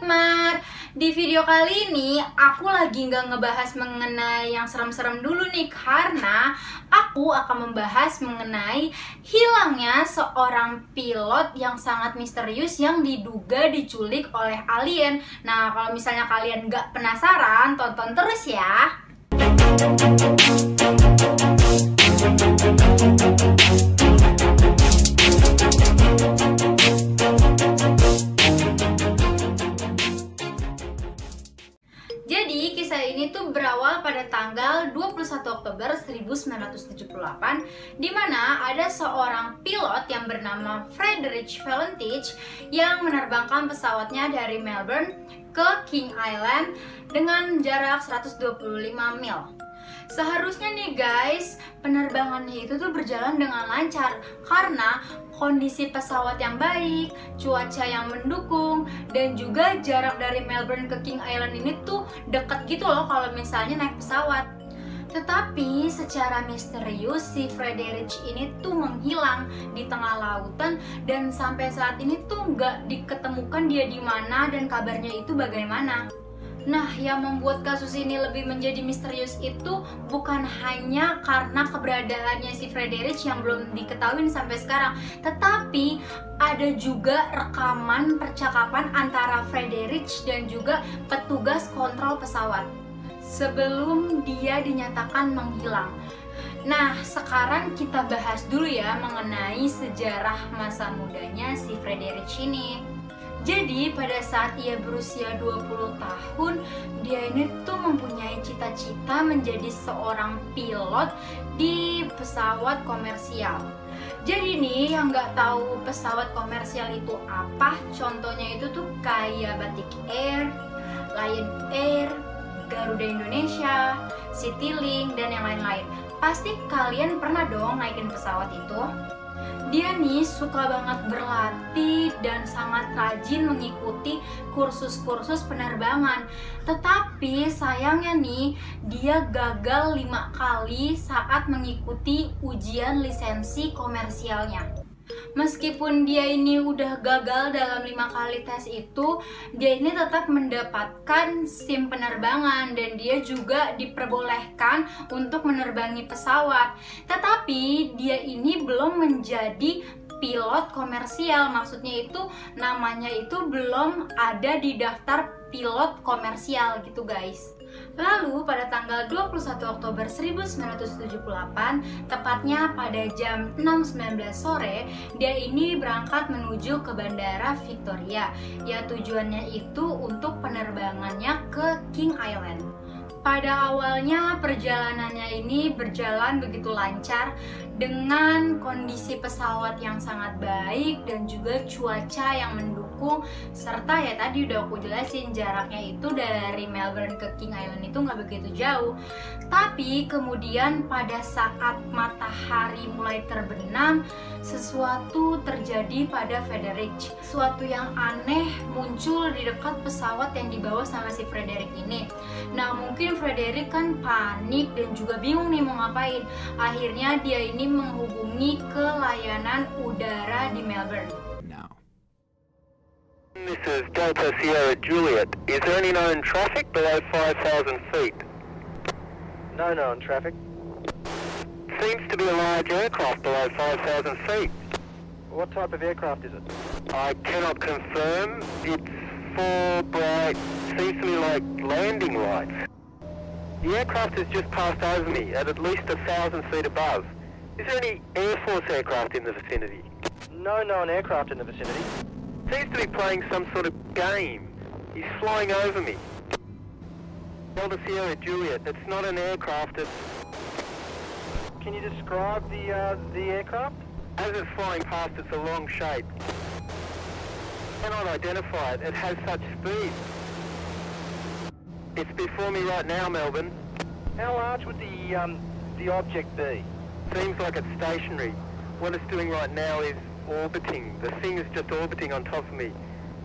Hikmar. Di video kali ini aku lagi nggak ngebahas mengenai yang serem-serem dulu nih, karena aku akan membahas mengenai hilangnya seorang pilot yang sangat misterius yang diduga diculik oleh alien. Nah, kalau misalnya kalian nggak penasaran, tonton terus ya. Jadi kisah ini tuh berawal pada tanggal 21 Oktober 1978, di mana ada seorang pilot yang bernama Frederick Valentich yang menerbangkan pesawatnya dari Melbourne ke King Island dengan jarak 125 mil. Seharusnya nih guys, penerbangannya itu tuh berjalan dengan lancar karena kondisi pesawat yang baik, cuaca yang mendukung, dan juga jarak dari Melbourne ke King Island ini tuh deket gitu loh kalau misalnya naik pesawat. Tetapi secara misterius si Frederick ini tuh menghilang di tengah lautan dan sampai saat ini tuh nggak diketemukan dia di mana dan kabarnya itu bagaimana. Nah, yang membuat kasus ini lebih menjadi misterius itu bukan hanya karena keberadaannya si Frederick yang belum diketahui sampai sekarang, tetapi ada juga rekaman percakapan antara Frederick dan juga petugas kontrol pesawat sebelum dia dinyatakan menghilang. Nah, sekarang kita bahas dulu ya mengenai sejarah masa mudanya si Frederick ini. Jadi pada saat ia berusia 20 tahun, dia ini tuh mempunyai cita-cita menjadi seorang pilot di pesawat komersial. Jadi nih yang nggak tahu pesawat komersial itu apa, contohnya itu tuh kayak Batik Air, Lion Air, Garuda Indonesia, Citylink, dan yang lain-lain. Pasti kalian pernah dong naikin pesawat itu. Dia nih suka banget berlatih dan sangat rajin mengikuti kursus-kursus penerbangan. Tetapi sayangnya nih, dia gagal 5 kali saat mengikuti ujian lisensi komersialnya. Meskipun dia ini udah gagal dalam 5 kali tes itu, dia ini tetap mendapatkan SIM penerbangan dan dia juga diperbolehkan untuk menerbangi pesawat. Tetapi dia ini belum menjadi pilot komersial, maksudnya itu namanya itu belum ada di daftar pilot komersial gitu guys. Lalu pada tanggal 21 Oktober 1978, tepatnya pada jam 6.19 sore, dia ini berangkat menuju ke Bandara Victoria. Ya, tujuannya itu untuk penerbangannya ke King Island. Pada awalnya perjalanannya ini berjalan begitu lancar dengan kondisi pesawat yang sangat baik dan juga cuaca yang mendukung, serta ya tadi udah aku jelasin jaraknya itu dari Melbourne ke King Island itu nggak begitu jauh. Tapi kemudian pada saat matahari mulai terbenam, sesuatu terjadi pada Frederick. Sesuatu yang aneh muncul di dekat pesawat yang dibawa sama si Frederick ini. Nah, mungkin Frederick kan panik dan juga bingung nih mau ngapain. Akhirnya dia ini menghubungi ke layanan udara di Melbourne. This is Delta Sierra Juliet. Is there any known traffic below 5,000 feet? No known traffic. Seems to be a large aircraft below 5,000 feet. What type of aircraft is it? I cannot confirm. It's 4 bright, seems to me like landing lights. The aircraft has just passed over me at least 1,000 feet above. Is there any Air Force aircraft in the vicinity? No known aircraft in the vicinity. Seems to be playing some sort of game. He's flying over me. Delta Sierra Juliet, it's not an aircraft, it's... Can you describe the aircraft? As it's flying past, it's a long shape. Cannot identify it, it has such speed. It's before me right now, Melbourne. How large would the object be? Seems like it's stationary. What it's doing right now is orbiting. The thing is just orbiting on top of me.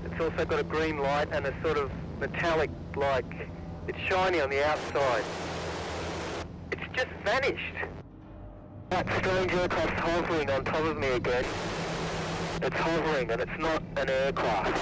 It's also got a green light and a sort of metallic, like, it's shiny on the outside. It's just vanished. That strange aircraft's hovering on top of me again. It's hovering and it's not an aircraft.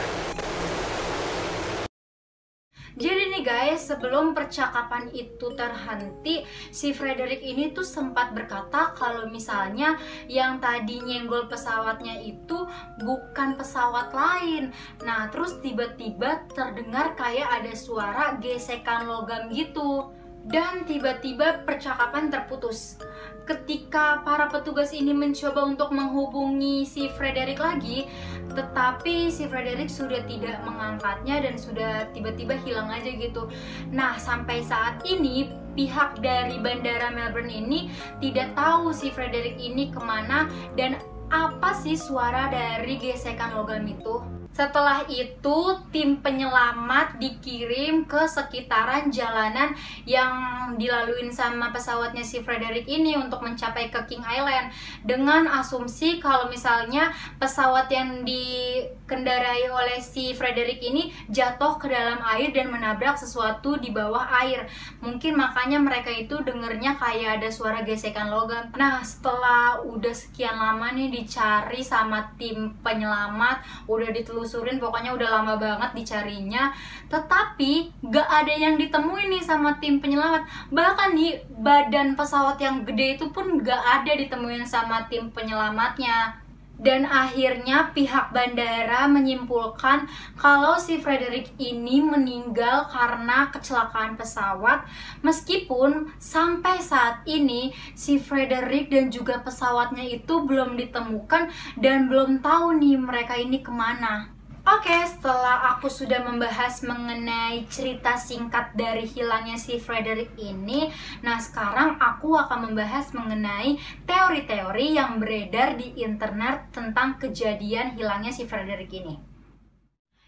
Jadi nih guys, sebelum percakapan itu terhenti, si Frederick ini tuh sempat berkata kalau misalnya yang tadi nyenggol pesawatnya itu bukan pesawat lain. Nah, terus tiba-tiba terdengar kayak ada suara gesekan logam gitu. Dan tiba-tiba percakapan terputus. Ketika para petugas ini mencoba untuk menghubungi si Frederick lagi, tetapi si Frederick sudah tidak mengangkatnya dan sudah tiba-tiba hilang aja gitu. Nah, sampai saat ini pihak dari Bandara Melbourne ini tidak tahu si Frederick ini kemana dan apa sih suara dari gesekan logam itu. Setelah itu, tim penyelamat dikirim ke sekitaran jalanan yang dilaluin sama pesawatnya si Frederick ini untuk mencapai ke King Island, dengan asumsi kalau misalnya pesawat yang dikendarai oleh si Frederick ini jatuh ke dalam air dan menabrak sesuatu di bawah air. Mungkin makanya mereka itu dengernya kayak ada suara gesekan logam. Nah, setelah udah sekian lama nih dicari sama tim penyelamat, udah ditelusurin, pokoknya udah lama banget dicarinya, tetapi gak ada yang ditemuin nih sama tim penyelamat. Bahkan nih badan pesawat yang gede itu pun gak ada ditemuin sama tim penyelamatnya. Dan akhirnya pihak bandara menyimpulkan kalau si Frederick ini meninggal karena kecelakaan pesawat, meskipun sampai saat ini si Frederick dan juga pesawatnya itu belum ditemukan dan belum tahu nih mereka ini kemana. Oke, setelah aku sudah membahas mengenai cerita singkat dari hilangnya si Frederick ini, nah sekarang aku akan membahas mengenai teori-teori yang beredar di internet tentang kejadian hilangnya si Frederick ini.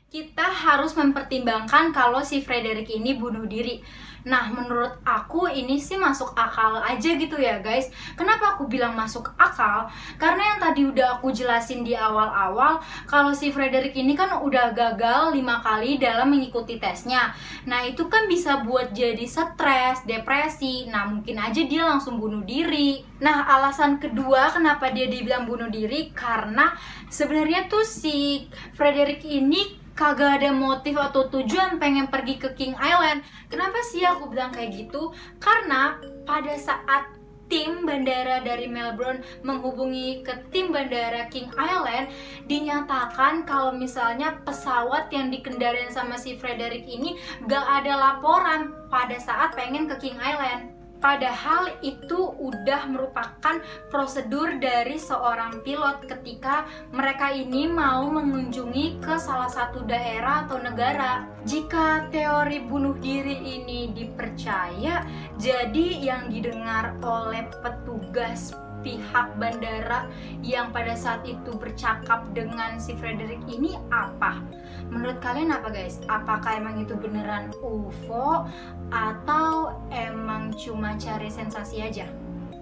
Kita harus mempertimbangkan kalau si Frederick ini bunuh diri. Nah, menurut aku ini sih masuk akal aja gitu ya guys. Kenapa aku bilang masuk akal? Karena yang tadi udah aku jelasin di awal-awal, kalau si Frederick ini kan udah gagal 5 kali dalam mengikuti tesnya. Nah, itu kan bisa buat jadi stres, depresi. Nah, mungkin aja dia langsung bunuh diri. Nah, alasan kedua kenapa dia dibilang bunuh diri, karena sebenarnya tuh si Frederick ini kagak ada motif atau tujuan pengen pergi ke King Island. Kenapa sih aku bilang kayak gitu? Karena pada saat tim bandara dari Melbourne menghubungi ke tim bandara King Island, dinyatakan kalau misalnya pesawat yang dikendarain sama si Frederick ini gak ada laporan pada saat pengen ke King Island. Padahal itu udah merupakan prosedur dari seorang pilot ketika mereka ini mau mengunjungi ke salah satu daerah atau negara. Jika teori bunuh diri ini dipercaya, jadi yang didengar oleh petugas pihak bandara yang pada saat itu bercakap dengan si Frederick ini apa? Menurut kalian apa guys? Apakah emang itu beneran UFO atau emang cuma cari sensasi aja?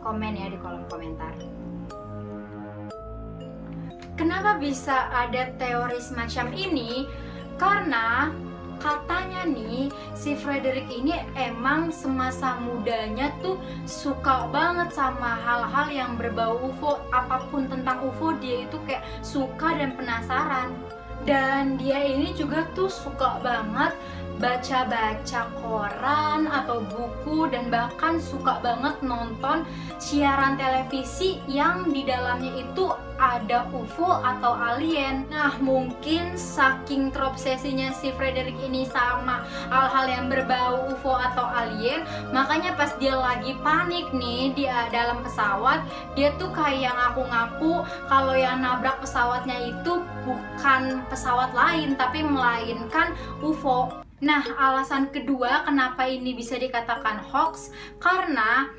Komen ya di kolom komentar. Kenapa bisa ada teori semacam ini? Karena katanya nih, si Frederick ini emang semasa mudanya tuh suka banget sama hal-hal yang berbau UFO. Apapun tentang UFO dia itu kayak suka dan penasaran. Dan dia ini juga tuh suka banget baca-baca koran atau buku, dan bahkan suka banget nonton siaran televisi yang di dalamnya itu ada UFO atau alien. Nah, mungkin saking terobsesinya si Frederick ini sama hal-hal yang berbau UFO atau alien, makanya pas dia lagi panik nih di dalam pesawat, dia tuh kayak ngaku-ngaku kalau yang nabrak pesawatnya itu bukan pesawat lain tapi melainkan UFO. Nah, alasan kedua kenapa ini bisa dikatakan hoax, karena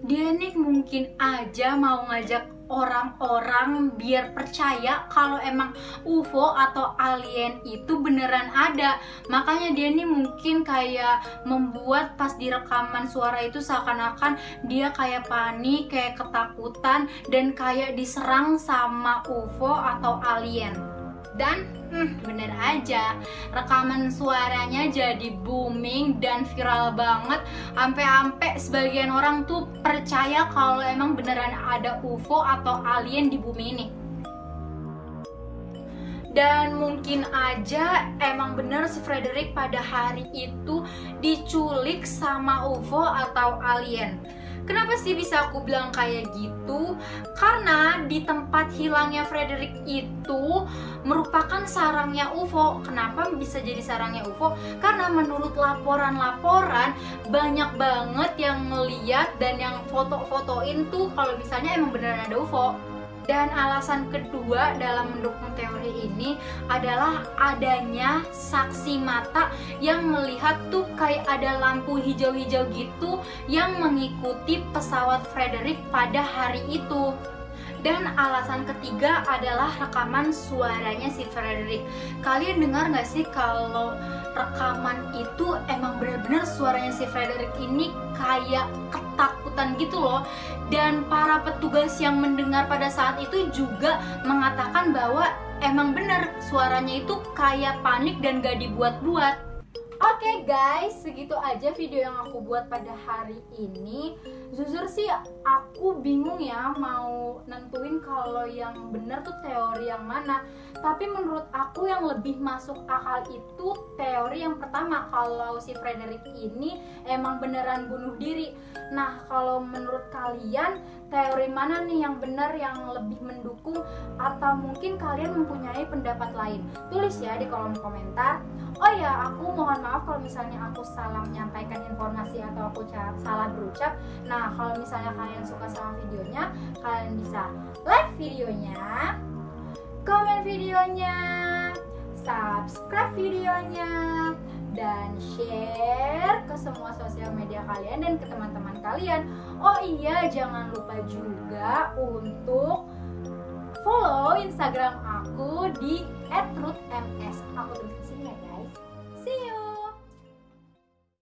dia nih mungkin aja mau ngajak orang-orang biar percaya kalau emang UFO atau alien itu beneran ada. Makanya dia nih mungkin kayak membuat pas di rekaman suara itu seakan-akan dia kayak panik, kayak ketakutan, dan kayak diserang sama UFO atau alien. Dan bener aja, rekaman suaranya jadi booming dan viral banget, sampai sebagian orang tuh percaya kalau emang beneran ada UFO atau alien di bumi ini. Dan mungkin aja emang bener si Frederick pada hari itu diculik sama UFO atau alien. Kenapa sih bisa aku bilang kayak gitu? Karena di tempat hilangnya Frederick itu merupakan sarangnya UFO. Kenapa bisa jadi sarangnya UFO? Karena menurut laporan-laporan banyak banget yang ngeliat dan yang foto-fotoin tuh kalau misalnya emang beneran ada UFO. Dan alasan kedua dalam mendukung teori ini adalah adanya saksi mata yang melihat tuh kayak ada lampu hijau-hijau gitu yang mengikuti pesawat Frederick pada hari itu. Dan alasan ketiga adalah rekaman suaranya si Frederick. Kalian dengar gak sih kalau rekaman itu emang benar-benar suaranya si Frederick ini kayak ketakutan gitu loh. Dan para petugas yang mendengar pada saat itu juga mengatakan bahwa emang benar suaranya itu kayak panik dan gak dibuat-buat. Oke guys, segitu aja video yang aku buat pada hari ini. Jujur sih aku bingung ya mau nentuin kalau yang bener tuh teori yang mana. Tapi menurut aku yang lebih masuk akal itu teori yang pertama, kalau si Frederick ini emang beneran bunuh diri. Nah, kalau menurut kalian teori mana nih yang benar, yang lebih mendukung, atau mungkin kalian mempunyai pendapat lain? Tulis ya di kolom komentar. Oh ya, aku mohon maaf kalau misalnya aku salah menyampaikan informasi atau aku salah berucap. Nah, kalau misalnya kalian suka sama videonya, kalian bisa like videonya, komen videonya, subscribe videonya, dan share ke semua sosial media kalian dan ke teman-teman kalian. Oh iya, jangan lupa juga untuk follow Instagram aku di @ruth